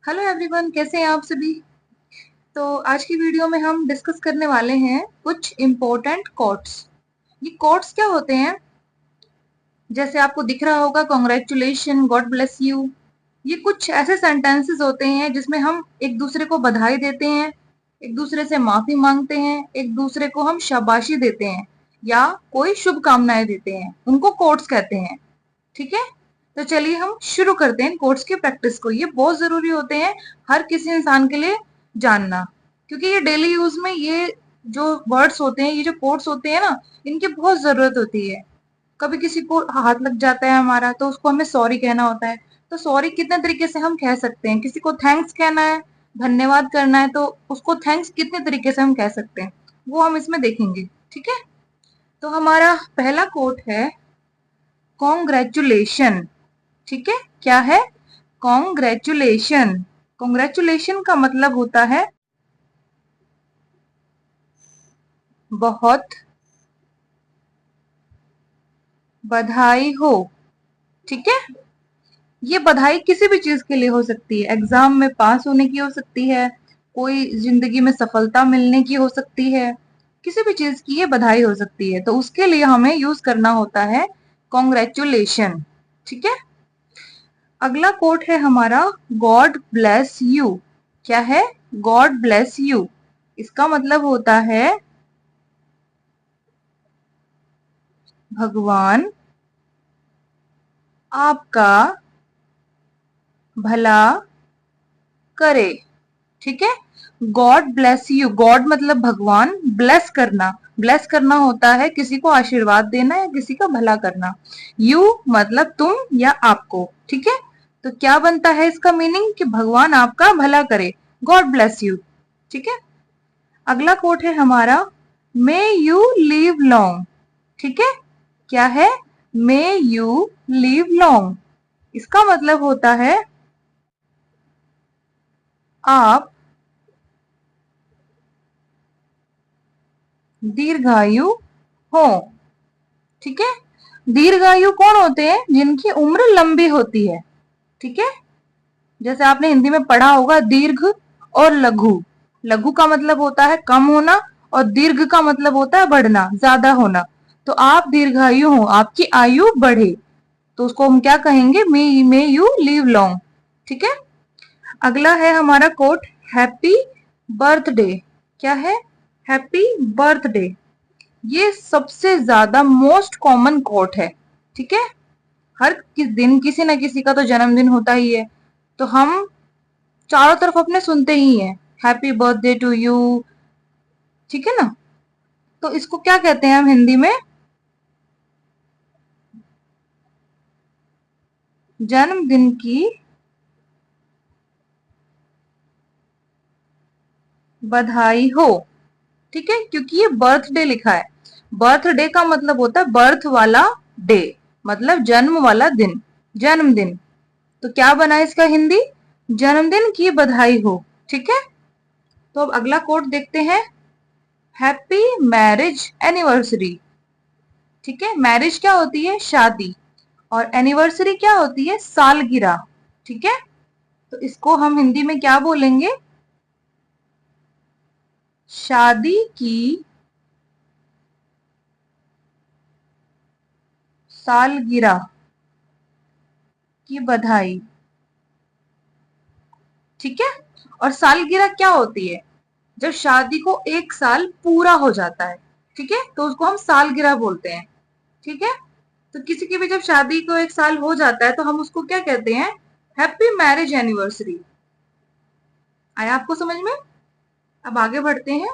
Hello everyone, कैसे हैं आप सभी। तो आज की वीडियो में हम डिस्कस करने वाले हैं कुछ इम्पोर्टेंट कोट्स। ये कोट्स क्या होते हैं? जैसे आपको दिख रहा होगा, कॉन्ग्रेचुलेशन, गॉड ब्लेस यू। ये कुछ ऐसे सेंटेंसेस होते हैं जिसमें हम एक दूसरे को बधाई देते हैं, एक दूसरे से माफी मांगते हैं, एक दूसरे को हम शाबाशी देते हैं या कोई शुभकामनाएं देते हैं। उनको कोट्स कहते हैं। ठीक है, तो चलिए हम शुरू करते हैं कोट्स की प्रैक्टिस को। ये बहुत जरूरी होते हैं हर किसी इंसान के लिए जानना, क्योंकि ये डेली यूज में ये जो वर्ड्स होते हैं, ये जो कोट्स होते हैं ना, इनकी बहुत जरूरत होती है। कभी किसी को हाथ लग जाता है हमारा, तो उसको हमें सॉरी कहना होता है। तो सॉरी कितने तरीके से हम कह सकते हैं। किसी को थैंक्स कहना है, धन्यवाद करना है, तो उसको थैंक्स कितने तरीके से हम कह सकते हैं, वो हम इसमें देखेंगे। ठीक है, तो हमारा पहला कोट है कॉन्ग्रेचुलेशन। ठीक है, क्या है? कॉन्ग्रेचुलेशन। कॉन्ग्रेचुलेशन का मतलब होता है बहुत बधाई हो। ठीक है, ये बधाई किसी भी चीज के लिए हो सकती है। एग्जाम में पास होने की हो सकती है, कोई जिंदगी में सफलता मिलने की हो सकती है, किसी भी चीज की ये बधाई हो सकती है। तो उसके लिए हमें यूज करना होता है कॉन्ग्रेचुलेशन। ठीक है, अगला कोट है हमारा गॉड ब्लेस यू। क्या है? God bless you. इसका मतलब होता है भगवान आपका भला करे। ठीक है, गॉड ब्लेस यू। गॉड मतलब भगवान, ब्लेस करना। ब्लेस करना होता है किसी को आशीर्वाद देना या किसी का भला करना। यू मतलब तुम या आपको। ठीक है, तो क्या बनता है इसका मीनिंग कि भगवान आपका भला करे। God bless you. ठीक है, अगला कोट है हमारा मे यू लिव लॉन्ग। ठीक है, क्या है? May you live long. इसका मतलब होता है आप दीर्घायु हो। ठीक है, दीर्घायु कौन होते हैं? जिनकी उम्र लंबी होती है। ठीक है, जैसे आपने हिंदी में पढ़ा होगा दीर्घ और लघु। लघु का मतलब होता है कम होना, और दीर्घ का मतलब होता है बढ़ना, ज्यादा होना। तो आप दीर्घायु हो, आपकी आयु बढ़े, तो उसको हम क्या कहेंगे? May you live long. ठीक है, अगला है हमारा कोट हैप्पी बर्थडे। क्या है? Happy birthday. ये सबसे ज्यादा मोस्ट कॉमन कोट है। ठीक है, हर किस दिन किसी ना किसी का तो जन्मदिन होता ही है, तो हम चारों तरफ अपने सुनते ही हैं हैप्पी बर्थडे टू यू। ठीक है ना, तो इसको क्या कहते हैं हम हिंदी में? जन्मदिन की बधाई हो। ठीक है, क्योंकि ये बर्थडे लिखा है। बर्थडे का मतलब होता है बर्थ वाला डे, मतलब जन्म वाला दिन, जन्मदिन। तो क्या बना इसका हिंदी? जन्मदिन की बधाई हो। ठीक है, तो अब अगला कोट देखते हैं हैप्पी मैरिज एनिवर्सरी। ठीक है, मैरिज क्या होती है? शादी। और एनिवर्सरी क्या होती है? सालगिरह। ठीक है, तो इसको हम हिंदी में क्या बोलेंगे? शादी की सालगिरह की बधाई। ठीक है, और सालगिरह क्या होती है? जब शादी को एक साल पूरा हो जाता है, ठीक है, तो उसको हम सालगिरह बोलते हैं। ठीक है, तो किसी की भी जब शादी को एक साल हो जाता है तो हम उसको क्या कहते हैं? Happy marriage anniversary. आया आपको समझ में? अब आगे बढ़ते हैं।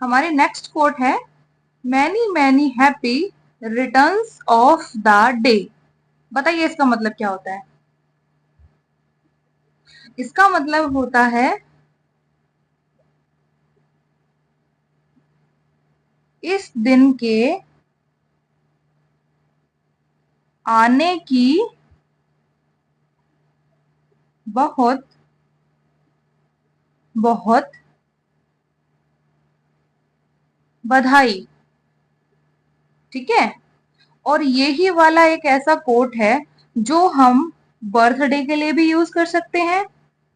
हमारे नेक्स्ट कोट है many many happy returns of the day. बताइए इसका मतलब क्या होता है? इसका मतलब होता है इस दिन के आने की बहुत बहुत बधाई। ठीक है, और यही वाला एक ऐसा कोट है जो हम बर्थडे के लिए भी यूज कर सकते हैं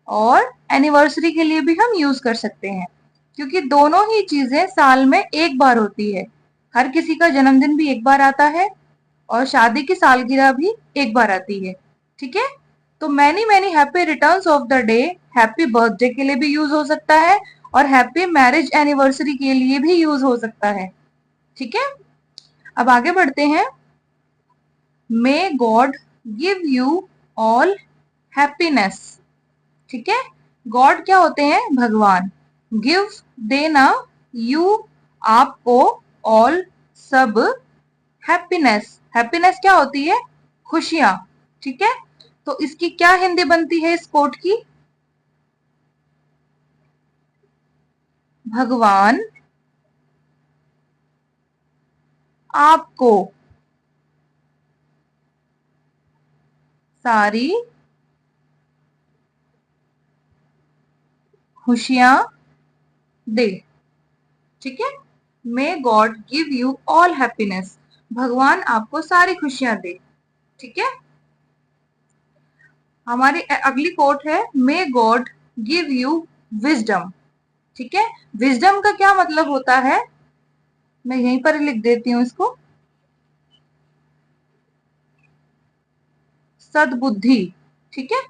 और एनिवर्सरी के लिए भी हम यूज कर सकते हैं, क्योंकि दोनों ही चीजें साल में एक बार होती है। हर किसी का जन्मदिन भी एक बार आता है और शादी की सालगिरह भी एक बार आती है। ठीक है, तो many many happy returns of the day happy birthday के लिए भी यूज हो सकता है और हैप्पी मैरिज एनिवर्सरी के लिए भी यूज हो सकता है। ठीक है, अब आगे बढ़ते हैं। May God give you all happiness. ठीक है, गॉड क्या होते हैं? भगवान। गिव देना, यू आपको, ऑल सब, हैप्पीनेस, हैप्पीनेस क्या होती है? खुशियां। ठीक है, तो इसकी क्या हिंदी बनती है इस कोट की? भगवान आपको सारी खुशियां दे। ठीक है, may God give you all happiness, भगवान आपको सारी खुशियां दे। ठीक है, हमारी अगली कोट है may God give you wisdom. ठीक है, विजडम का क्या मतलब होता है? मैं यहीं पर लिख देती हूँ इसको, सद्बुद्धि। ठीक है,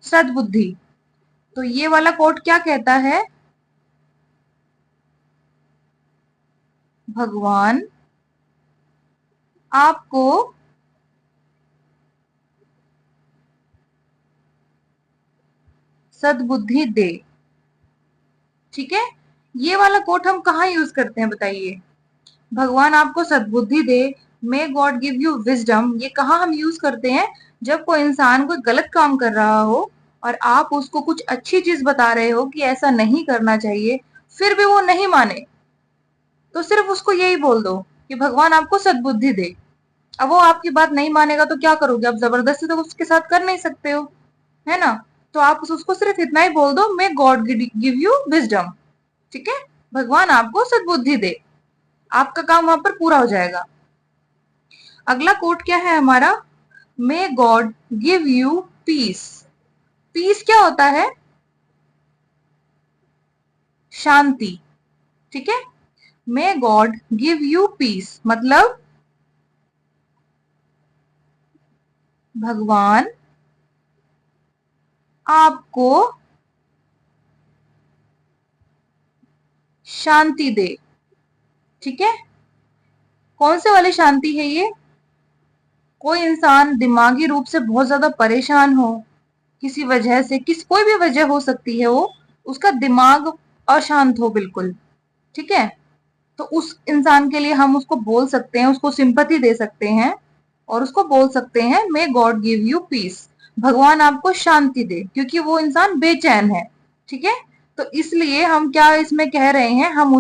सद्बुद्धि। तो ये वाला कोट क्या कहता है? भगवान आपको सद्बुद्धि दे। ठीक है, ये वाला कोट हम कहाँ यूज करते हैं बताइए? भगवान आपको सद्बुद्धि दे, may God give you wisdom, ये कहाँ हम यूज करते हैं? जब कोई इंसान कोई गलत काम कर रहा हो और आप उसको कुछ अच्छी चीज बता रहे हो कि ऐसा नहीं करना चाहिए, फिर भी वो नहीं माने, तो सिर्फ उसको यही बोल दो कि भगवान आपको सद्बुद्धि दे। अब वो आपकी बात नहीं मानेगा तो क्या करोगे? आप जबरदस्ती तो उसके साथ कर नहीं सकते हो, है ना? तो आप उसको सिर्फ इतना ही बोल दो, मे गॉड गिव यू विजडम। ठीक है, भगवान आपको सद्बुद्धि दे, आपका काम वहां पर पूरा हो जाएगा। अगला कोट क्या है हमारा? May God give you peace. Peace क्या होता है? शांति। ठीक है, may God give you peace मतलब भगवान आपको शांति दे। ठीक है, कौन से वाली शांति है ये? कोई इंसान दिमागी रूप से बहुत ज्यादा परेशान हो, किसी वजह से, कोई भी वजह हो सकती है, वो उसका दिमाग अशांत हो बिल्कुल। ठीक है, तो उस इंसान के लिए हम उसको बोल सकते हैं, उसको सिंपैथी दे सकते हैं और उसको बोल सकते हैं may God give you peace, भगवान आपको शांति दे, क्योंकि वो इंसान बेचैन है। ठीक है, तो इसलिए हम क्या इसमें कह रहे हैं? हम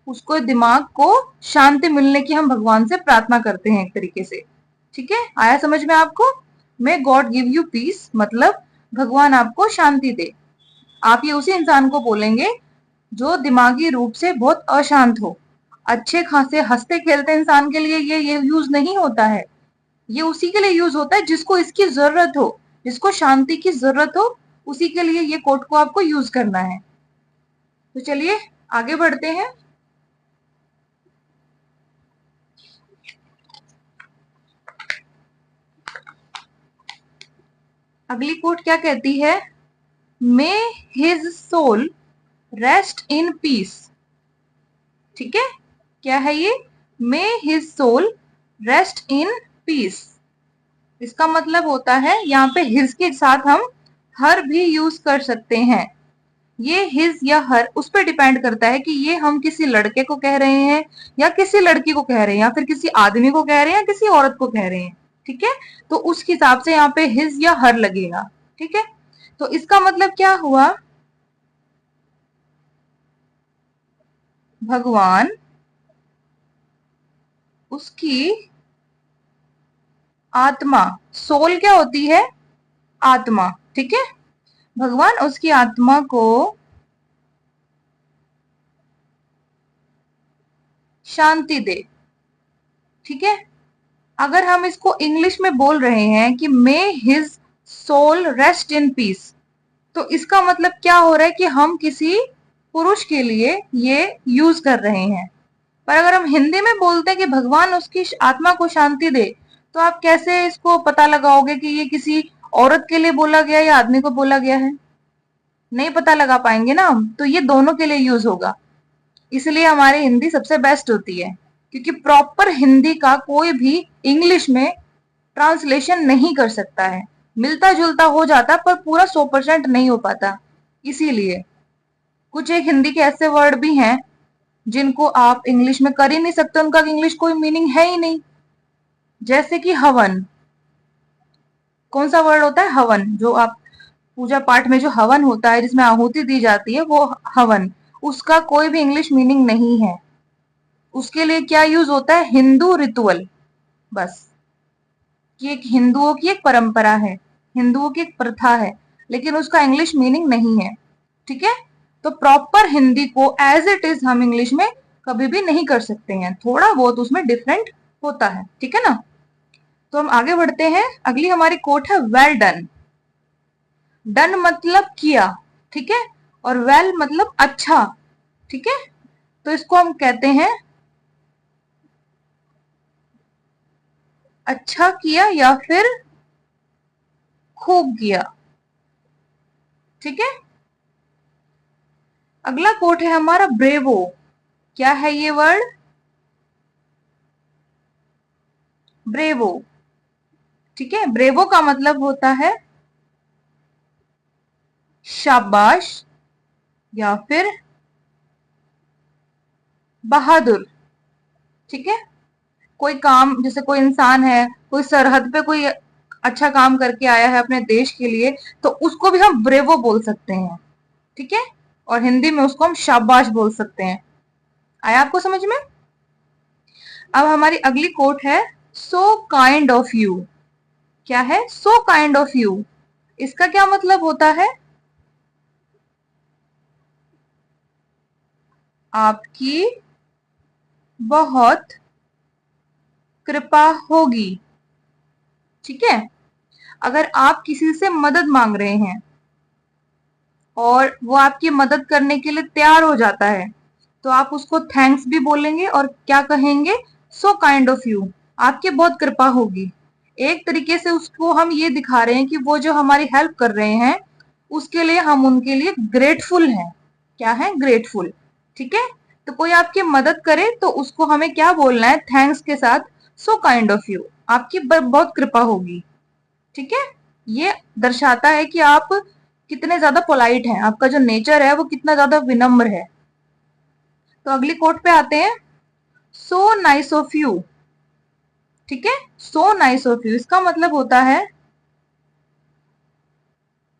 उसको दिमाग को शांति मिलने की हम भगवान से प्रार्थना करते हैं एक तरीके से। ठीक है, आया समझ में आपको? May God give you peace मतलब भगवान आपको शांति दे। आप ये उसी इंसान को बोलेंगे जो दिमागी रूप से बहुत अशांत हो। अच्छे खासे हंसते खेलते इंसान के लिए ये यूज नहीं होता है, ये उसी के लिए यूज होता है जिसको इसकी जरूरत हो, जिसको शांति की जरूरत हो, उसी के लिए ये कोट को आपको यूज करना है। तो चलिए आगे बढ़ते हैं। अगली कोट क्या कहती है? May his soul rest in peace. ठीक है, क्या है ये? May his soul rest in peace, इसका मतलब होता है यहाँ पे हिज के साथ हम हर भी यूज कर सकते हैं। ये हिज या हर उस पर डिपेंड करता है कि ये हम किसी लड़के को कह रहे हैं या किसी लड़की को कह रहे हैं या फिर किसी आदमी को कह रहे हैं या किसी औरत को कह रहे हैं। ठीक है, तो उस हिसाब से यहाँ पे हिज या हर लगेगा। ठीक है, तो इसका मतलब क्या हुआ? भगवान उसकी आत्मा, सोल क्या होती है? आत्मा। ठीक है, भगवान उसकी आत्मा को शांति दे। ठीक है, अगर हम इसको इंग्लिश में बोल रहे हैं कि may his soul rest in peace. तो इसका मतलब क्या हो रहा है कि हम किसी पुरुष के लिए ये यूज कर रहे हैं। पर अगर हम हिंदी में बोलते हैं कि भगवान उसकी आत्मा को शांति दे, तो आप कैसे इसको पता लगाओगे कि ये किसी औरत के लिए बोला गया या आदमी को बोला गया है? नहीं पता लगा पाएंगे ना हम। तो ये दोनों के लिए यूज होगा, इसलिए हमारी हिंदी सबसे बेस्ट होती है, क्योंकि प्रॉपर हिंदी का कोई भी इंग्लिश में ट्रांसलेशन नहीं कर सकता है। मिलता जुलता हो जाता पर पूरा 100% नहीं हो पाता। इसीलिए कुछ एक हिंदी के ऐसे वर्ड भी हैं जिनको आप इंग्लिश में कर ही नहीं सकते, उनका इंग्लिश कोई मीनिंग है ही नहीं। जैसे कि हवन। कौन सा वर्ड होता है? हवन। जो आप पूजा पाठ में जो हवन होता है, जिसमें आहुति दी जाती है, वो हवन। उसका कोई भी इंग्लिश मीनिंग नहीं है। उसके लिए क्या यूज होता है? हिंदू रिचुअल। बस, कि एक हिंदुओं की एक परंपरा है, हिंदुओं की एक प्रथा है, लेकिन उसका इंग्लिश मीनिंग नहीं है। ठीक है? तो प्रॉपर हिंदी को एज इट इज हम इंग्लिश में कभी भी नहीं कर सकते हैं, थोड़ा बहुत उसमें डिफरेंट होता है। ठीक है ना? तो हम आगे बढ़ते हैं। अगली हमारी कोट है वेल डन। डन मतलब किया, ठीक है, और वेल मतलब अच्छा। ठीक है? तो इसको हम कहते हैं अच्छा किया या फिर खूब किया। ठीक है? अगला कोट है हमारा ब्रेवो। क्या है ये वर्ड? ब्रेवो। ठीक है? ब्रेवो का मतलब होता है शाबाश या फिर बहादुर। ठीक है? कोई काम, जैसे कोई इंसान है, कोई सरहद पे कोई अच्छा काम करके आया है अपने देश के लिए, तो उसको भी हम ब्रेवो बोल सकते हैं। ठीक है? और हिंदी में उसको हम शाबाश बोल सकते हैं। आया आपको समझ में? अब हमारी अगली कोट है सो काइंड ऑफ यू। क्या है? So kind of you. इसका क्या मतलब होता है? आपकी बहुत कृपा होगी। ठीक है? अगर आप किसी से मदद मांग रहे हैं और वो आपकी मदद करने के लिए तैयार हो जाता है, तो आप उसको थैंक्स भी बोलेंगे और क्या कहेंगे? सो काइंड ऑफ यू, आपकी बहुत कृपा होगी। एक तरीके से उसको हम ये दिखा रहे हैं कि वो जो हमारी हेल्प कर रहे हैं, उसके लिए हम उनके लिए ग्रेटफुल हैं। क्या है? ग्रेटफुल। ठीक है? तो कोई आपकी मदद करे तो उसको हमें क्या बोलना है? थैंक्स के साथ सो काइंड ऑफ यू, आपकी बहुत कृपा होगी। ठीक है? ये दर्शाता है कि आप कितने ज्यादा पोलाइट हैं, आपका जो नेचर है वो कितना ज्यादा विनम्र है। तो अगली कोट पे आते हैं। So nice of you. ठीक है? सो नाइस ऑफ यू, इसका मतलब होता है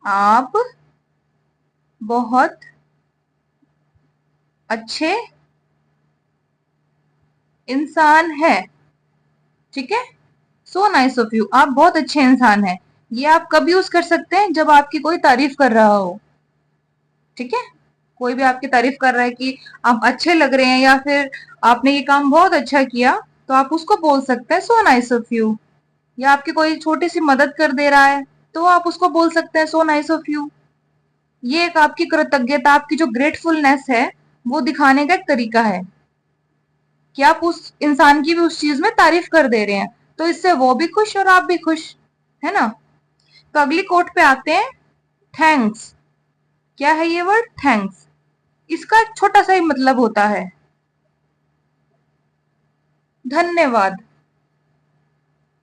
आप बहुत अच्छे इंसान है। ठीक है? सो नाइस ऑफ यू, आप बहुत अच्छे इंसान हैं। ये आप कब यूज कर सकते हैं? जब आपकी कोई तारीफ कर रहा हो। ठीक है? कोई भी आपकी तारीफ कर रहा है कि आप अच्छे लग रहे हैं या फिर आपने ये काम बहुत अच्छा किया, तो आप उसको बोल सकते हैं सो नाइस ऑफ यू। या आपकी कोई छोटी सी मदद कर दे रहा है, तो आप उसको बोल सकते हैं सो नाइस ऑफ यू। ये एक आपकी कृतज्ञता, आपकी जो ग्रेटफुलनेस है, वो दिखाने का एक तरीका है कि आप उस इंसान की भी उस चीज में तारीफ कर दे रहे हैं, तो इससे वो भी खुश और आप भी खुश। है ना? तो अगली कोट पे आते हैं। थैंक्स। क्या है ये वर्ड? थैंक्स। इसका एक छोटा सा ही मतलब होता है धन्यवाद।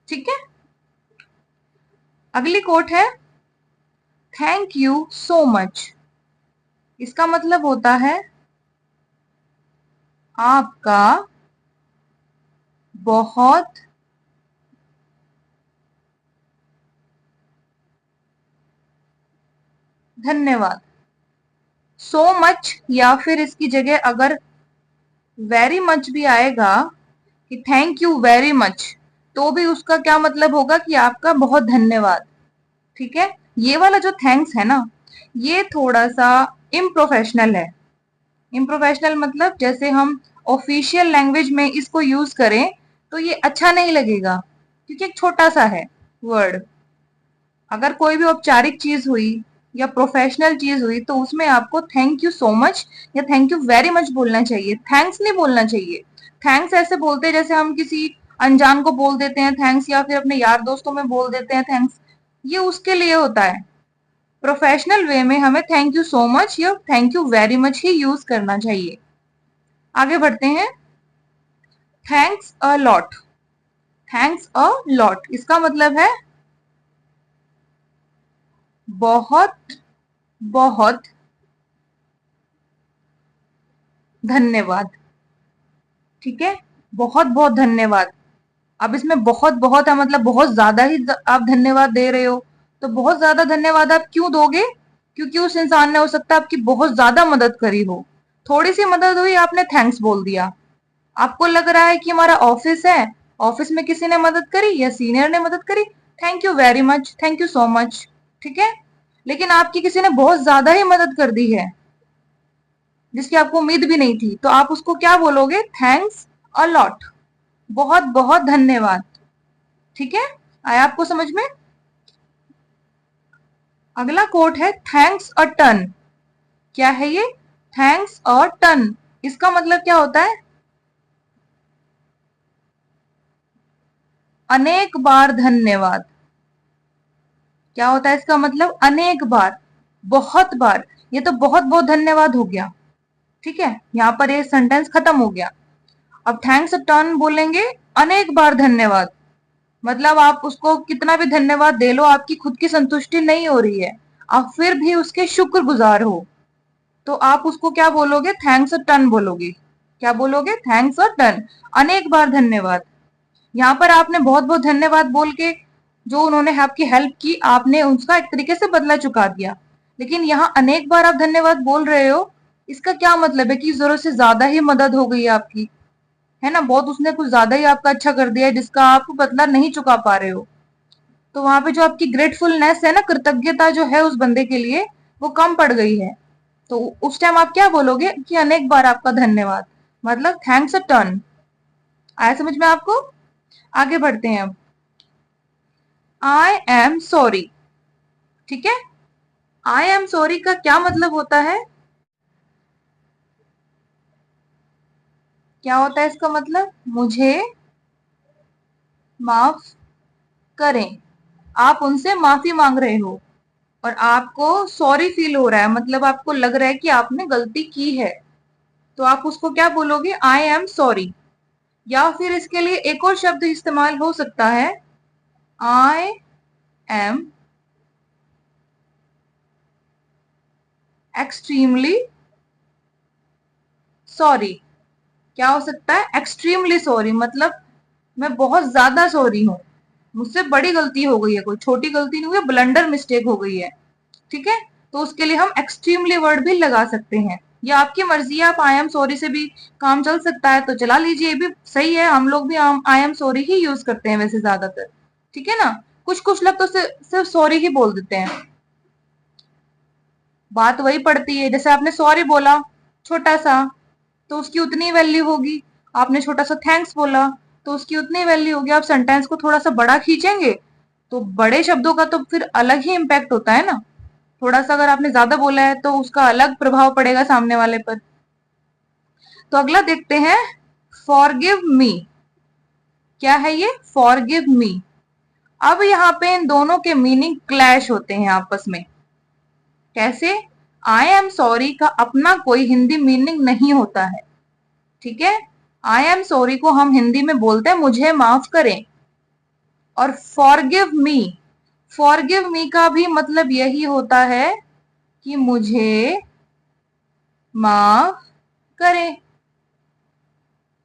ठीक है? अगली कोट है थैंक यू सो मच। इसका मतलब होता है आपका बहुत धन्यवाद। सो मच या फिर इसकी जगह अगर वेरी मच भी आएगा, कि थैंक यू वेरी मच, तो भी उसका क्या मतलब होगा? कि आपका बहुत धन्यवाद। ठीक है? ये वाला जो थैंक्स है ना, ये थोड़ा सा इम्प्रोफेशनल है। इम्प्रोफेशनल मतलब जैसे हम ऑफिशियल लैंग्वेज में इसको यूज करें तो ये अच्छा नहीं लगेगा, क्योंकि एक छोटा सा है वर्ड। अगर कोई भी औपचारिक चीज हुई या प्रोफेशनल चीज हुई तो उसमें आपको थैंक यू सो मच या थैंक यू वेरी मच बोलना चाहिए, थैंक्स नहीं बोलना चाहिए। थैंक्स ऐसे बोलते हैं जैसे हम किसी अनजान को बोल देते हैं थैंक्स, या फिर अपने यार दोस्तों में बोल देते हैं थैंक्स, ये उसके लिए होता है। प्रोफेशनल वे में हमें थैंक यू सो मच या thank you very much he use करना चाहिए। आगे बढ़ते हैं। Thanks a lot. Thanks a lot इसका मतलब है बहुत बहुत धन्यवाद। ठीक है, बहुत बहुत धन्यवाद। अब इसमें बहुत बहुत है मतलब बहुत ज्यादा ही आप धन्यवाद दे रहे हो, तो बहुत ज्यादा धन्यवाद आप क्यों दोगे? क्योंकि उस इंसान ने हो सकता है आपकी बहुत ज्यादा मदद करी हो, थोड़ी सी मदद हुई आपने थैंक्स बोल दिया। आपको लग रहा है कि हमारा ऑफिस है, ऑफिस में किसी ने मदद करी या सीनियर ने मदद करी, thank you very much, thank you so much. ठीक है, लेकिन आपकी किसी ने बहुत ज्यादा ही मदद कर दी है जिसकी आपको उम्मीद भी नहीं थी, तो आप उसको क्या बोलोगे? थैंक्स अ लॉट, बहुत बहुत धन्यवाद। ठीक है, आया आपको समझ में? अगला कोट है थैंक्स अ टन। क्या है ये? थैंक्स अ टन इसका मतलब क्या होता है? अनेक बार धन्यवाद। क्या होता है इसका मतलब? अनेक बार, बहुत बार। ये तो बहुत बहुत धन्यवाद हो गया। ठीक है, यहाँ पर ये सेंटेंस खत्म हो गया। अब थैंक्स अ टन बोलेंगे अनेक बार धन्यवाद, मतलब आप उसको कितना भी धन्यवाद दे लो आपकी खुद की संतुष्टि नहीं हो रही है, आप फिर भी उसके शुक्रगुजार हो, तो आप उसको क्या बोलोगे? थैंक्स अ टन बोलोगे। क्या बोलोगे? थैंक्स अ टन, अनेक बार धन्यवाद। यहाँ पर आपने बहुत बहुत धन्यवाद बोल के जो उन्होंने आपकी हेल्प की आपने उसका एक तरीके से बदला चुका दिया, लेकिन यहाँ अनेक बार आप धन्यवाद बोल रहे हो, इसका क्या मतलब है कि जरूरत से ज्यादा ही मदद हो गई है आपकी, है ना, बहुत उसने कुछ ज्यादा ही आपका अच्छा कर दिया है जिसका आप बदला नहीं चुका पा रहे हो, तो वहां पे जो आपकी ग्रेटफुलनेस है ना, कृतज्ञता जो है उस बंदे के लिए, वो कम पड़ गई है। तो उस टाइम आप क्या बोलोगे कि अनेक बार आपका धन्यवाद, मतलब थैंक्स अ टन। आया समझ में आपको? आगे बढ़ते हैं अब। I am sorry. ठीक है, आई एम सॉरी का क्या मतलब होता है? क्या होता है इसका मतलब? मुझे माफ करें। आप उनसे माफी मांग रहे हो और आपको सॉरी फील हो रहा है, मतलब आपको लग रहा है कि आपने गलती की है, तो आप उसको क्या बोलोगे? I am sorry. या फिर इसके लिए एक और शब्द इस्तेमाल हो सकता है, आई एम एक्सट्रीमली सॉरी। क्या हो सकता है? एक्सट्रीमली सॉरी, मतलब मैं बहुत ज्यादा सॉरी हूँ, मुझसे बड़ी गलती हो गई है, कोई छोटी गलती नहीं हुई, ब्लंडर मिस्टेक हो गई है। ठीक है, तो उसके लिए हम एक्सट्रीमली वर्ड भी लगा सकते हैं, या आपकी मर्जी है, आप आई एम सॉरी से भी काम चल सकता है तो चला लीजिए, ये भी सही है, हम लोग भी I am sorry he use करते हैं वैसे ज्यादातर। ठीक है ना, कुछ कुछ लोग तो सिर्फ सॉरी ही बोल देते हैं, बात वही पड़ती है, जैसे आपने सॉरी बोला छोटा सा, तो उसकी उतनी वैल्यू होगी, आपने छोटा सा थैंक्स बोला तो उसकी उतनी वैल्यू होगी, आप सेंटेंस को थोड़ा सा बड़ा खींचेंगे तो बड़े शब्दों का तो फिर अलग ही इम्पैक्ट होता है ना, थोड़ा सा अगर आपने ज्यादा बोला है तो उसका अलग प्रभाव पड़ेगा सामने वाले पर। तो अगला देखते हैं, फॉरगिव मी। क्या है ये? Forgive me. अब यहाँ पे इन दोनों के मीनिंग क्लैश होते हैं आपस में। कैसे? आई एम सॉरी का अपना कोई हिंदी मीनिंग नहीं होता है। ठीक है, आई एम सॉरी को हम हिंदी में बोलते हैं मुझे माफ करें, और फॉरगिव मी का भी मतलब यही होता है कि मुझे माफ करें।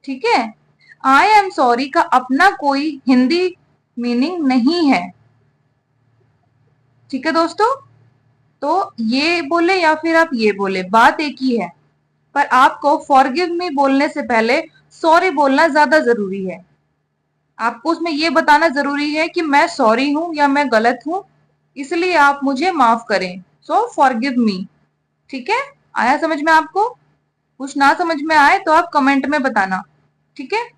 ठीक है, आई एम सॉरी का अपना कोई हिंदी मीनिंग नहीं है। ठीक है दोस्तों, तो ये बोले या फिर आप ये बोले बात एक ही है, पर आपको फॉरगिव मी बोलने से पहले सॉरी बोलना ज्यादा जरूरी है, आपको उसमें ये बताना जरूरी है कि मैं सॉरी हूं या मैं गलत हूं, इसलिए आप मुझे माफ करें, सो फॉरगिव मी। ठीक है, आया समझ में आपको? कुछ ना समझ में आए तो आप कमेंट में बताना। ठीक है,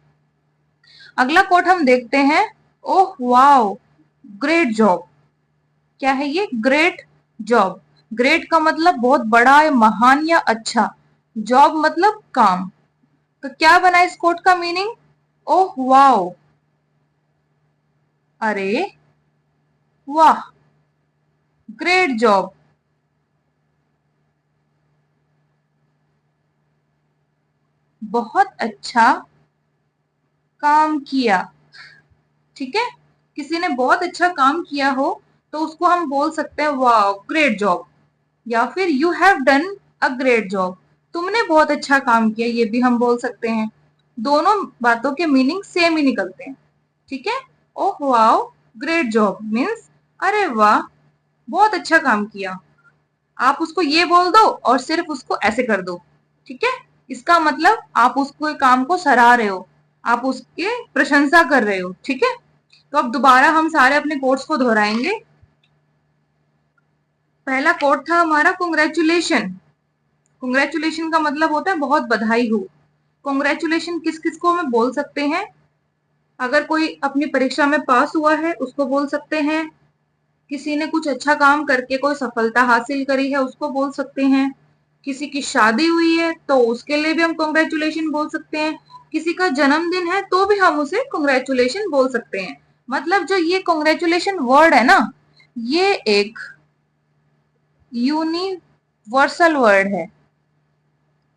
अगला कोट हम देखते हैं। Oh wow, great job. क्या है ये? Great job. ग्रेट का मतलब बहुत बड़ा या महान या अच्छा, जॉब मतलब काम। तो क्या बना इस कोट का मीनिंग? ओह वाओ, अरे वाह, ग्रेट जॉब, बहुत अच्छा काम किया। ठीक है, किसी ने बहुत अच्छा काम किया हो तो उसको हम बोल सकते हैं वाह ग्रेट जॉब, या फिर you have done a great job, तुमने बहुत अच्छा काम किया, ये भी हम बोल सकते हैं। दोनों बातों के मीनिंग सेम ही निकलते हैं। ठीक है, oh wow great job means अरे वाह बहुत अच्छा काम किया। आप उसको ये बोल दो और सिर्फ उसको ऐसे कर दो। ठीक है, इसका मतलब आप उसको काम को सराह रहे हो, आप उसके प्रशंसा कर रहे हो। ठीक है, तो अब दोबारा हम सारे अपने कोट्स को दोहराएंगे। पहला कोट था हमारा कॉन्ग्रेचुलेशन। कॉन्ग्रेचुलेशन का मतलब होता है बहुत बधाई हो। कॉन्ग्रेचुलेशन किस किस को हमें बोल सकते हैं? अगर कोई अपनी परीक्षा में पास हुआ है उसको बोल सकते हैं, किसी ने कुछ अच्छा काम करके कोई सफलता हासिल करी है उसको बोल सकते हैं, किसी की शादी हुई है तो उसके लिए भी हम कॉन्ग्रेचुलेशन बोल सकते हैं, किसी का जन्मदिन है तो भी हम उसे कॉन्ग्रेचुलेशन बोल सकते हैं। मतलब जो ये कॉन्ग्रेचुलेशन वर्ड है ना, ये एक यूनिवर्सल वर्ड है।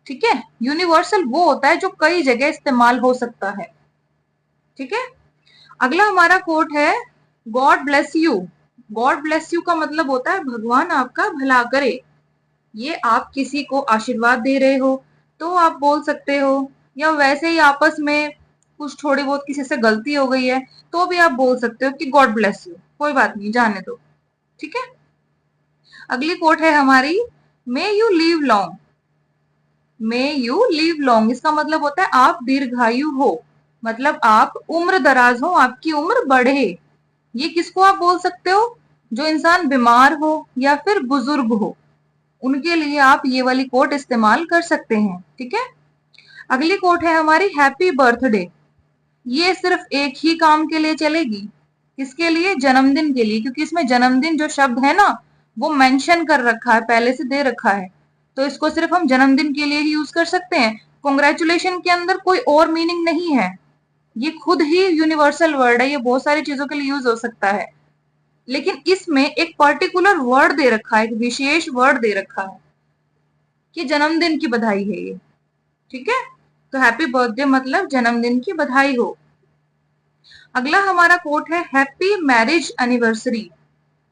ठीक है, यूनिवर्सल वो होता है जो कई जगह इस्तेमाल हो सकता है। ठीक है, अगला हमारा कोट है God bless you. God bless you का मतलब होता है भगवान आपका भला करे। ये आप किसी को आशीर्वाद दे रहे हो तो आप बोल सकते हो, या वैसे ही आपस में कुछ थोड़ी बहुत किसी से गलती हो गई है तो भी आप बोल सकते हो कि गॉड ब्लेस यू, कोई बात नहीं जाने दो। ठीक है, अगली कोट है हमारी may you live long. May you live long इसका मतलब होता है आप दीर्घायु हो, मतलब आप उम्र दराज हो, आपकी उम्र बढ़े। ये किसको आप बोल सकते हो? जो इंसान बीमार हो या फिर बुजुर्ग हो, उनके लिए आप ये वाली कोट इस्तेमाल कर सकते हैं। ठीक है, अगली कोट है हमारी हैप्पी बर्थडे। ये सिर्फ एक ही काम के लिए चलेगी। किसके लिए? जन्मदिन के लिए, क्योंकि इसमें जन्मदिन जो शब्द है ना वो मेंशन कर रखा है, पहले से दे रखा है, तो इसको सिर्फ हम जन्मदिन के लिए ही यूज कर सकते हैं। कॉन्ग्रेचुलेशन के अंदर कोई और मीनिंग नहीं है, ये खुद ही यूनिवर्सल वर्ड है, ये बहुत सारी चीजों के लिए यूज हो सकता है, लेकिन इसमें एक पर्टिकुलर वर्ड दे रखा है, एक विशेष वर्ड दे रखा है कि जन्मदिन की बधाई है ये। ठीक है, तो हैप्पी बर्थडे मतलब जन्मदिन की बधाई हो। अगला हमारा कोट है हैप्पी मैरिज एनिवर्सरी।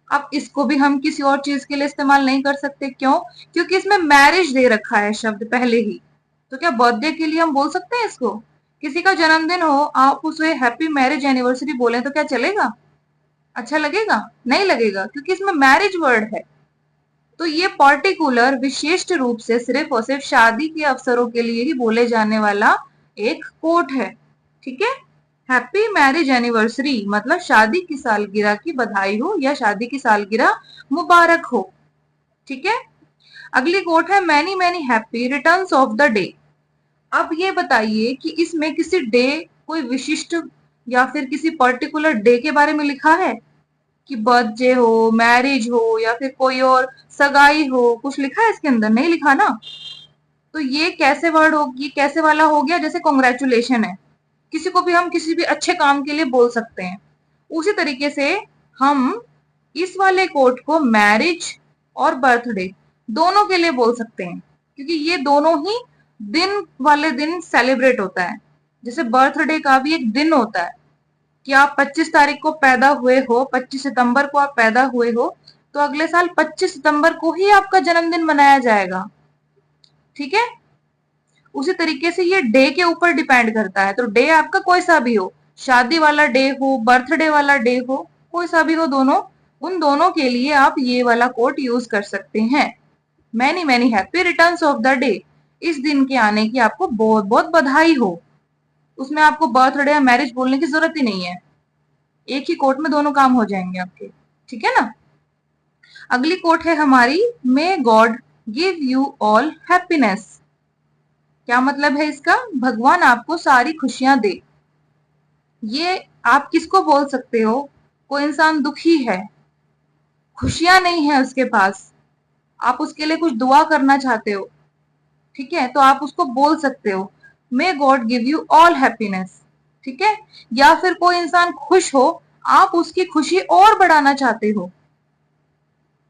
अब इसको भी हम किसी और चीज के लिए इस्तेमाल नहीं कर सकते, क्यों? क्योंकि इसमें मैरिज दे रखा है शब्द पहले ही। तो क्या बर्थडे के लिए हम बोल सकते हैं इसको? किसी का जन्मदिन हो आप उसे हैप्पी मैरिज एनिवर्सरी बोले तो क्या चलेगा? अच्छा लगेगा? नहीं लगेगा, क्योंकि इसमें मैरिज वर्ड है। तो ये पर्टिकुलर विशिष्ट रूप से सिर्फ और सिर्फ शादी के अवसरों के लिए ही बोले जाने वाला एक कोट है। ठीक है, हैप्पी मैरिज एनिवर्सरी मतलब शादी की सालगिरह की बधाई हो या शादी की सालगिरह मुबारक हो। ठीक है, अगली कोट है many many happy returns of the day. अब ये बताइए कि इसमें किसी डे, कोई विशिष्ट या फिर किसी पर्टिकुलर डे के बारे में लिखा है कि बर्थडे हो, मैरिज हो या फिर कोई और सगाई हो, कुछ लिखा है इसके अंदर? नहीं लिखा ना। तो ये कैसे वर्ड हो, ये कैसे वाला हो गया? जैसे कॉन्ग्रेचुलेशन है, किसी को भी हम किसी भी अच्छे काम के लिए बोल सकते हैं, उसी तरीके से हम इस वाले कोट को मैरिज और बर्थडे दोनों के लिए बोल सकते हैं, क्योंकि ये दोनों ही दिन वाले दिन सेलिब्रेट होता है। जैसे बर्थडे का भी एक दिन होता है कि आप 25 तारीख को पैदा हुए हो, 25 सितंबर को आप पैदा हुए हो, तो अगले साल 25 सितंबर को ही आपका जन्मदिन मनाया जाएगा। ठीक है, उसी तरीके से ये डे के ऊपर डिपेंड करता है, तो डे आपका कोई सा भी हो, शादी वाला डे हो, बर्थडे वाला डे हो, कोई सा भी हो, दोनों, उन दोनों के लिए आप ये वाला कोट यूज कर सकते हैं। Many many happy returns of the day, इस दिन के आने की आपको बहुत बहुत बधाई हो। उसमें आपको बर्थडे या मैरिज बोलने की जरूरत ही नहीं है, एक ही कोट में दोनों काम हो जाएंगे आपके। ठीक है ना, अगली कोट है हमारी मे God give you all happiness. क्या मतलब है इसका? भगवान आपको सारी खुशियां दे। ये आप किसको बोल सकते हो? कोई इंसान दुखी है खुशियां नहीं है उसके पास, आप उसके लिए कुछ दुआ करना चाहते हो, ठीक है, तो आप उसको बोल सकते हो मे God give you all happiness, ठीक है। या फिर कोई इंसान खुश हो, आप उसकी खुशी और बढ़ाना चाहते हो,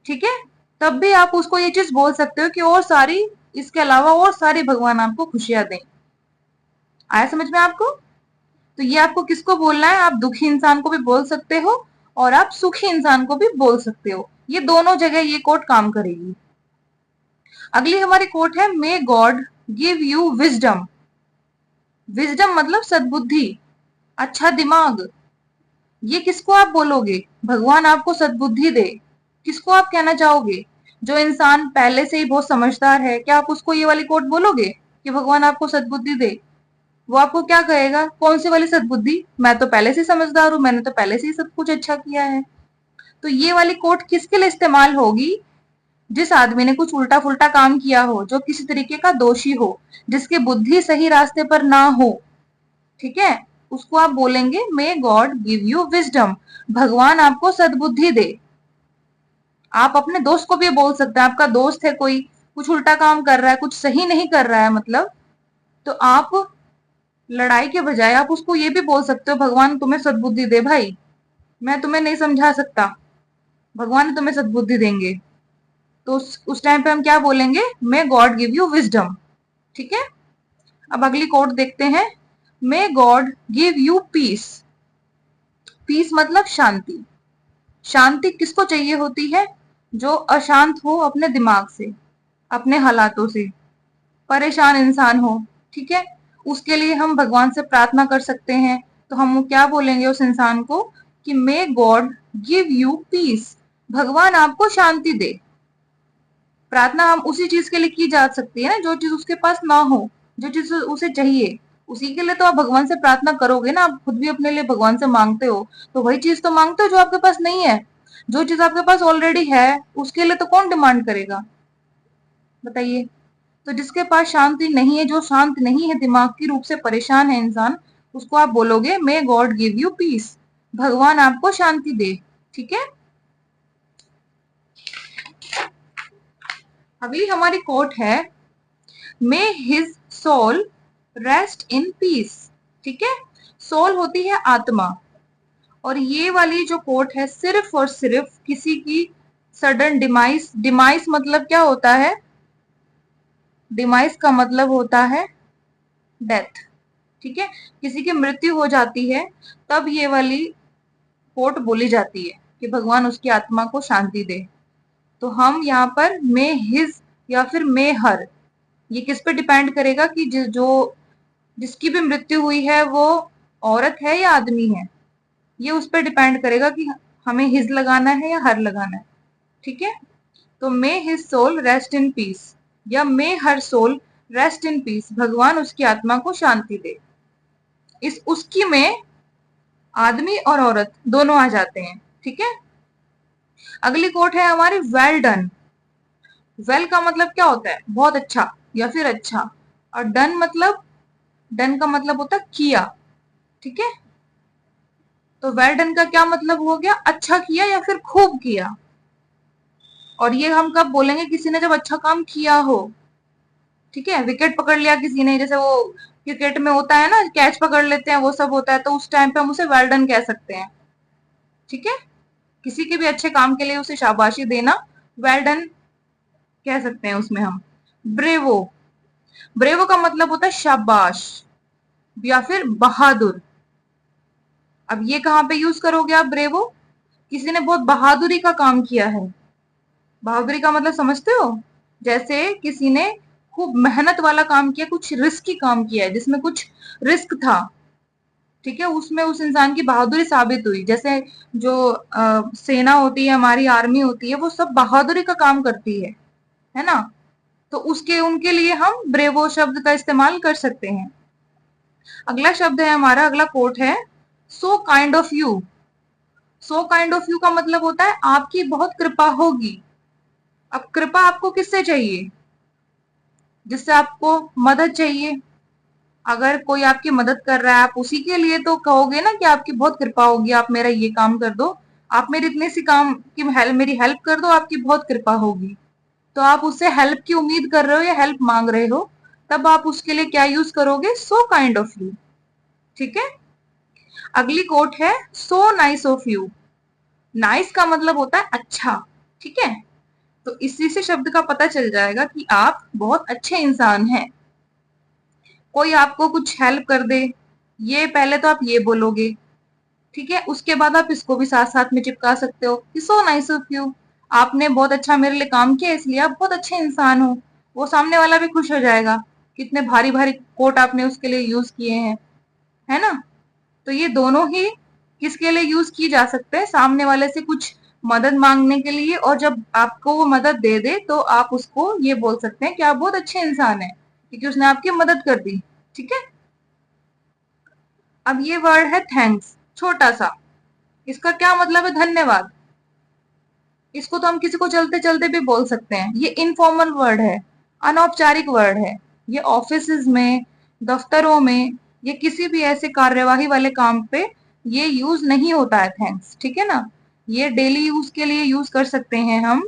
ठीक है, तब भी आप उसको ये चीज बोल सकते हो कि और सारी, इसके अलावा और सारी भगवान आपको खुशियां दें। आया समझ में आपको? तो ये आपको किसको बोलना है, आप दुखी इंसान को भी बोल सकते हो और आप सुखी इंसान को भी बोल सकते हो, ये दोनों जगह ये कोट काम करेगी। अगली हमारी कोट है may God give you wisdom. Wisdom मतलब सद्बुद्धि, अच्छा दिमाग। ये किसको आप बोलोगे, भगवान आपको सद्बुद्धि दे, किसको आप कहना चाहोगे? जो इंसान पहले से ही बहुत समझदार है, क्या आप उसको ये वाली कोट बोलोगे कि भगवान आपको सद्बुद्धि दे? वो आपको क्या कहेगा, कौन सी वाली सद्बुद्धि, मैं तो पहले से समझदार हूं, मैंने तो पहले से ही सब कुछ अच्छा किया है। तो ये वाली कोट किसके लिए इस्तेमाल होगी, जिस आदमी ने कुछ उल्टा फुल्टा काम किया हो, जो किसी तरीके का दोषी हो, जिसकी बुद्धि सही रास्ते पर ना हो, ठीक है, उसको आप बोलेंगे may God give you wisdom, भगवान आपको सद्बुद्धि दे। आप अपने दोस्त को भी बोल सकते हैं, आपका दोस्त है कोई, कुछ उल्टा काम कर रहा है, कुछ सही नहीं कर रहा है मतलब, तो आप लड़ाई के बजाय आप उसको ये भी बोल सकते हो भगवान तुम्हें सद्बुद्धि दे भाई, मैं तुम्हें नहीं समझा सकता, भगवान तुम्हें सद्बुद्धि देंगे। तो उस टाइम पे हम क्या बोलेंगे, may God give you wisdom, ठीक है। अब अगली कोट देखते हैं, may God give you peace. Peace मतलब शांति। शांति किसको चाहिए होती है, जो अशांत हो अपने दिमाग से, अपने हालातों से, परेशान इंसान हो, ठीक है, उसके लिए हम भगवान से प्रार्थना कर सकते हैं। तो हम क्या बोलेंगे उस इंसान को कि may God give you peace, भगवान आपको शांति दे। प्रार्थना हम उसी चीज के लिए की जा सकती है ना, जो चीज उसके पास ना हो, जो चीज उसे चाहिए, उसी के लिए तो आप भगवान से प्रार्थना करोगे ना। आप खुद भी अपने लिए भगवान से मांगते हो, तो वही चीज तो मांगते हो जो आपके पास नहीं है। जो चीज आपके पास ऑलरेडी है उसके लिए तो कौन डिमांड करेगा, बताइए। तो जिसके पास शांति नहीं है, जो शांत नहीं है, दिमाग की रूप से परेशान है इंसान, उसको आप बोलोगे may God give you peace, भगवान आपको शांति दे, ठीक है। अगली हमारी कोट है may his soul rest in peace, ठीक है। सोल होती है आत्मा, और ये वाली जो कोट है सिर्फ और सिर्फ किसी की सडन डिमाइस, डिमाइस मतलब क्या होता है, डिमाइस का मतलब होता है डेथ, ठीक है, किसी की मृत्यु हो जाती है तब ये वाली कोट बोली जाती है कि भगवान उसकी आत्मा को शांति दे। तो हम यहाँ पर मे हिज या फिर मे हर, ये किस पे डिपेंड करेगा कि जो जिसकी भी मृत्यु हुई है वो औरत है या आदमी है, ये उस पर डिपेंड करेगा कि हमें हिज लगाना है या हर लगाना है, ठीक है। तो may his soul rest in peace या may her soul rest in peace, भगवान उसकी आत्मा को शांति दे। इस उसकी में आदमी और औरत दोनों आ जाते हैं, ठीक है। अगली कोट है हमारी वेल डन। वेल का मतलब क्या होता है, बहुत अच्छा या फिर अच्छा, और डन मतलब, डन का मतलब होता है किया, ठीक है। तो वेल डन का क्या मतलब हो गया, अच्छा किया या फिर खूब किया। और ये हम कब बोलेंगे, किसी ने जब अच्छा काम किया हो, ठीक है, विकेट पकड़ लिया किसी ने, जैसे वो क्रिकेट में होता है ना, कैच पकड़ लेते हैं, वो सब होता है, तो उस टाइम पे हम उसे वेल डन कह सकते हैं, ठीक है। किसी के भी अच्छे काम के लिए उसे शाबाशी देना वेल डन कह सकते हैं उसमें हम। ब्रेवो, ब्रेवो का मतलब होता है शाबाश या फिर बहादुर। अब ये कहाँ पे यूज करोगे आप ब्रेवो, किसी ने बहुत बहादुरी का काम किया है। बहादुरी का मतलब समझते हो, जैसे किसी ने खूब मेहनत वाला काम किया, कुछ रिस्की काम किया है जिसमें कुछ रिस्क था, ठीक है, उसमें उस इंसान की बहादुरी साबित हुई। जैसे जो सेना होती है, हमारी आर्मी होती है, वो सब बहादुरी का काम करती है ना। तो उसके उनके लिए हम ब्रेवो शब्द का इस्तेमाल कर सकते हैं। अगला शब्द है हमारा, अगला कोट है so kind of you. So kind of you का मतलब होता है आपकी बहुत कृपा होगी। अब कृपा आपको किससे चाहिए, जिससे आपको मदद चाहिए। अगर कोई आपकी मदद कर रहा है, आप उसी के लिए तो कहोगे ना कि आपकी बहुत कृपा होगी, आप मेरा ये काम कर दो, आप मेरे इतने सी काम की मेरी हेल्प कर दो, आपकी बहुत कृपा होगी। तो आप उससे हेल्प की उम्मीद कर रहे हो या हेल्प मांग रहे हो, तब आप उसके लिए क्या यूज करोगे? So kind of you. ठीक है। अगली कोट है so nice of you. Nice का मतलब होता है अच्छा। ठीक है। तो इसी से शब्द का पता चल जाएगा कि आप बहुत अच्छे इंसान हैं। कोई आपको कुछ हेल्प कर दे, ये पहले तो आप ये बोलोगे। ठीक है। उसके बाद आप इसको भी साथ साथ में चिपका सकते हो कि सो नाइस ऑफ यू। आपने बहुत अच्छा मेरे लिए काम किया, इसलिए आप बहुत अच्छे इंसान हो। वो सामने वाला भी खुश हो जाएगा। कितने भारी भारी कोट आपने उसके लिए यूज किए हैं, है ना। तो ये दोनों ही किसके लिए यूज की जा सकते हैं? सामने वाले से कुछ मदद मांगने के लिए, और जब आपको वो मदद दे दे तो आप उसको ये बोल सकते हैं कि आप बहुत अच्छे इंसान हैं क्योंकि उसने आपकी मदद कर दी। ठीक है। अब ये वर्ड है थैंक्स, छोटा सा। इसका क्या मतलब है? धन्यवाद। इसको तो हम किसी को चलते चलते भी बोल सकते हैं। ये इनफॉर्मल वर्ड है, अनौपचारिक वर्ड है। ये ऑफिसेज में, दफ्तरों में, ये किसी भी ऐसे कार्यवाही वाले काम पे ये यूज नहीं होता है थैंक्स। ठीक है ना। ये डेली यूज के लिए यूज कर सकते हैं हम,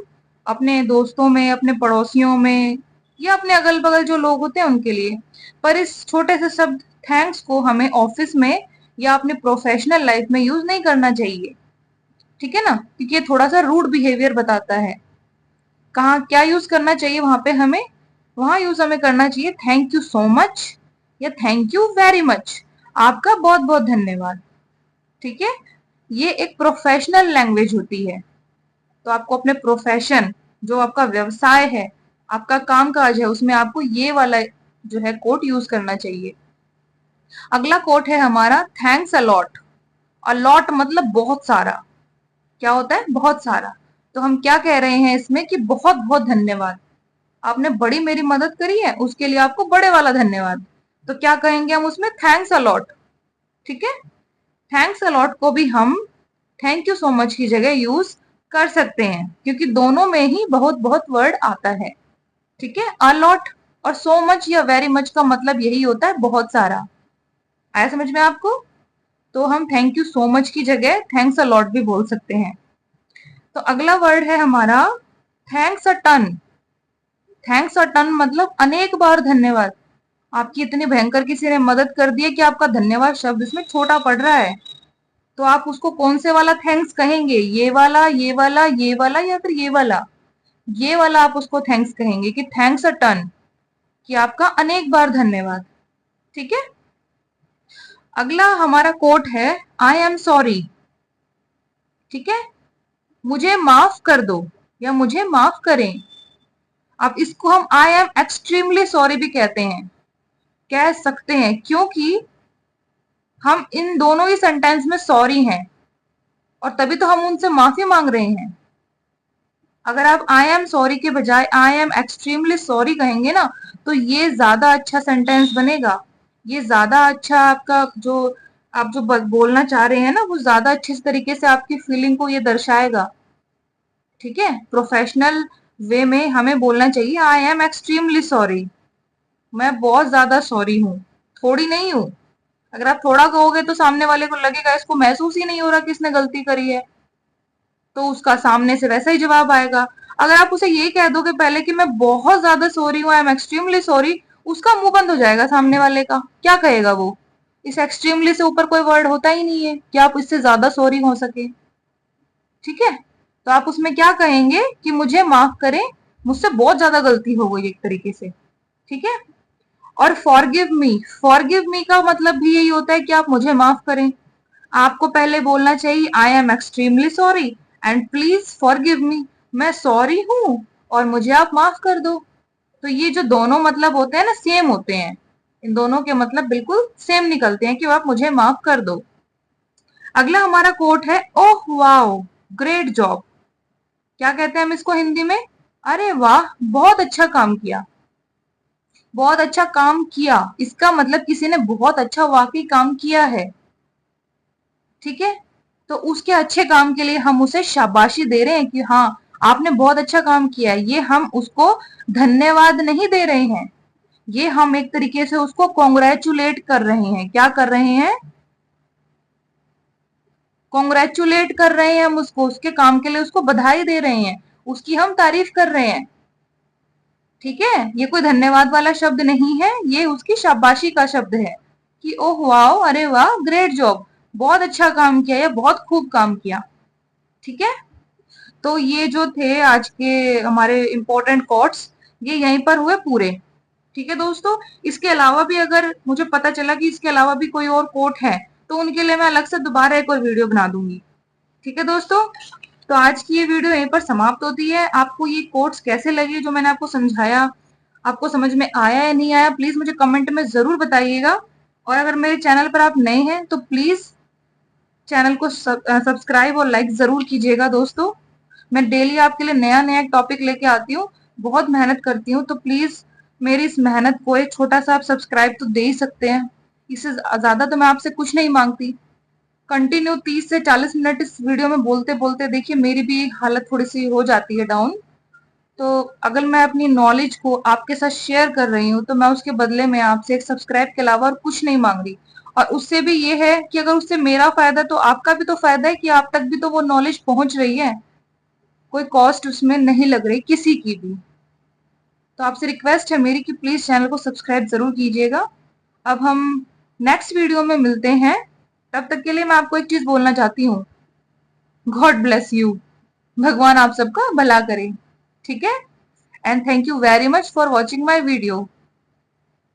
अपने दोस्तों में, अपने पड़ोसियों में, या अपने अगल बगल जो लोग होते हैं उनके लिए। पर इस छोटे से शब्द थैंक्स को हमें ऑफिस में या अपने प्रोफेशनल लाइफ में यूज नहीं करना चाहिए। ठीक है ना, क्योंकि ये थोड़ा सा रूड बिहेवियर बताता है। कहाँ क्या यूज करना चाहिए वहां पे हमें? वहां यूज हमें करना चाहिए थैंक यू सो मच या थैंक यू वेरी मच। आपका बहुत बहुत धन्यवाद। ठीक है। ये एक प्रोफेशनल लैंग्वेज होती है। तो आपको अपने प्रोफेशन, जो आपका व्यवसाय है, आपका कामकाज है, उसमें आपको ये वाला जो है कोट यूज करना चाहिए। अगला कोट है हमारा थैंक्स अलॉट। अलॉट मतलब बहुत सारा। क्या होता है? बहुत सारा। तो हम क्या कह रहे हैं इसमें कि बहुत बहुत धन्यवाद। आपने बड़ी मेरी मदद करी है, उसके लिए आपको बड़े वाला धन्यवाद। तो क्या कहेंगे हम उसमें? Thanks a lot. ठीक है। थैंक्स अलॉट को भी हम थैंक यू सो मच की जगह यूज कर सकते हैं, क्योंकि दोनों में ही बहुत बहुत वर्ड आता है। ठीक है। अलॉट और सो मच या वेरी मच का मतलब यही होता है, बहुत सारा। आया समझ में आपको? तो हम थैंक यू सो मच की जगह थैंक्स अलॉट भी बोल सकते हैं। तो अगला वर्ड है हमारा thanks a ton. Thanks a ton मतलब अनेक बार धन्यवाद। आपकी इतनी भयंकर किसी ने मदद कर दी है कि आपका धन्यवाद शब्द इसमें छोटा पड़ रहा है। तो आप उसको कौन से वाला थैंक्स कहेंगे? ये वाला, ये वाला, ये वाला, या फिर ये वाला? ये वाला आप उसको थैंक्स कहेंगे कि थैंक्स अ टन, कि आपका अनेक बार धन्यवाद। ठीक है। अगला हमारा कोट है आई एम सॉरी। ठीक है। मुझे माफ कर दो या मुझे माफ करें। अब इसको हम आई एम एक्सट्रीमली सॉरी भी कहते हैं, कह सकते हैं, क्योंकि हम इन दोनों ही सेंटेंस में सॉरी हैं और तभी तो हम उनसे माफी मांग रहे हैं। अगर आप आई एम सॉरी के बजाय आई एम एक्सट्रीमली सॉरी कहेंगे ना, तो ये ज्यादा अच्छा सेंटेंस बनेगा। ये ज्यादा अच्छा आपका जो आप जो बोलना चाह रहे हैं ना, वो ज्यादा अच्छे तरीके से आपकी फीलिंग को ये दर्शाएगा। ठीक है। प्रोफेशनल वे में हमें बोलना चाहिए आई एम एक्सट्रीमली सॉरी। मैं बहुत ज्यादा सॉरी हूँ, थोड़ी नहीं हूँ। अगर आप थोड़ा कहोगे तो सामने वाले को लगेगा इसको महसूस ही नहीं हो रहा कि इसने गलती करी है, तो उसका सामने से वैसा ही जवाब आएगा। अगर आप उसे ये कह दोगे पहले कि मैं बहुत ज्यादा सॉरी हूँ, आई एम एक्सट्रीमली सॉरी, उसका मुंह बंद हो जाएगा सामने वाले का। क्या कहेगा वो? इस एक्सट्रीमली से ऊपर कोई वर्ड होता ही नहीं है कि आप इससे ज्यादा सॉरी हो सके। ठीक है। तो आप उसमें क्या कहेंगे कि मुझे माफ करें, मुझसे बहुत ज्यादा गलती हो गई एक तरीके से। ठीक है। और फॉरगिव मी का मतलब भी यही होता है कि आप मुझे माफ करें। आपको पहले बोलना चाहिए I am extremely sorry and please forgive me. मैं सॉरी हूं और मुझे आप माफ कर दो। तो ये जो दोनों मतलब होते हैं ना, सेम होते हैं। इन दोनों के मतलब बिल्कुल सेम निकलते हैं कि आप मुझे माफ कर दो। अगला हमारा कोट है ओह वाओ ग्रेट जॉब। क्या कहते हैं हम इसको हिंदी में? अरे वाह, बहुत अच्छा काम किया। बहुत अच्छा काम किया, इसका मतलब किसी ने बहुत अच्छा वाकई काम किया है। ठीक है। तो उसके अच्छे काम के लिए हम उसे शाबाशी दे रहे हैं कि हाँ, आपने बहुत अच्छा काम किया है। ये हम उसको धन्यवाद नहीं दे रहे हैं, ये हम एक तरीके से उसको कॉन्ग्रेचुलेट कर रहे हैं। क्या कर रहे हैं? कॉन्ग्रेचुलेट कर रहे हैं हम उसको, उसके काम के लिए उसको बधाई दे रहे हैं, उसकी हम तारीफ कर रहे हैं। ठीक है, ये कोई धन्यवाद वाला शब्द नहीं है, ये उसकी शाबाशी का शब्द है कि ओह वाओ, अरे वाह, ग्रेट जॉब, बहुत अच्छा काम किया या बहुत खूब काम किया। ठीक है, तो ये जो थे आज के हमारे इम्पोर्टेंट कोट्स, ये यहीं पर हुए पूरे। ठीक है दोस्तों, इसके अलावा भी अगर मुझे पता चला कि इसके अलावा भी कोई और कोट है तो उनके लिए मैं अलग से दोबारा एक और वीडियो बना दूंगी। ठीक है दोस्तों, तो आज की ये वीडियो यहीं पर समाप्त होती है। आपको ये कोट्स कैसे लगे जो मैंने आपको समझाया, आपको समझ में आया या नहीं आया, प्लीज मुझे कमेंट में जरूर बताइएगा। और अगर मेरे चैनल पर आप नए हैं तो प्लीज चैनल को सब्सक्राइब और लाइक जरूर कीजिएगा दोस्तों। मैं डेली आपके लिए नया नया टॉपिक लेके आती हूँ, बहुत मेहनत करती हूँ, तो प्लीज मेरी इस मेहनत को एक छोटा सा आप सब्सक्राइब तो दे ही सकते हैं। इससे ज्यादा तो मैं आपसे कुछ नहीं मांगती। कंटिन्यू 30 से 40 मिनट इस वीडियो में बोलते बोलते देखिए मेरी भी हालत थोड़ी सी हो जाती है डाउन। तो अगर मैं अपनी नॉलेज को आपके साथ शेयर कर रही हूँ तो मैं उसके बदले में आपसे एक सब्सक्राइब के अलावा और कुछ नहीं मांग रही। और उससे भी ये है कि अगर उससे मेरा फायदा तो आपका भी तो फायदा है कि आप तक भी तो वो नॉलेज पहुंच रही है, कोई कॉस्ट उसमें नहीं लग रही किसी की भी। तो आपसे रिक्वेस्ट है मेरी कि प्लीज चैनल को सब्सक्राइब जरूर कीजिएगा। अब हम नेक्स्ट वीडियो में मिलते हैं, तब तक के लिए मैं आपको एक चीज बोलना चाहती हूँ, गॉड ब्लेस यू, भगवान आप सबका भला करे। ठीक है, and thank you very much for watching my video.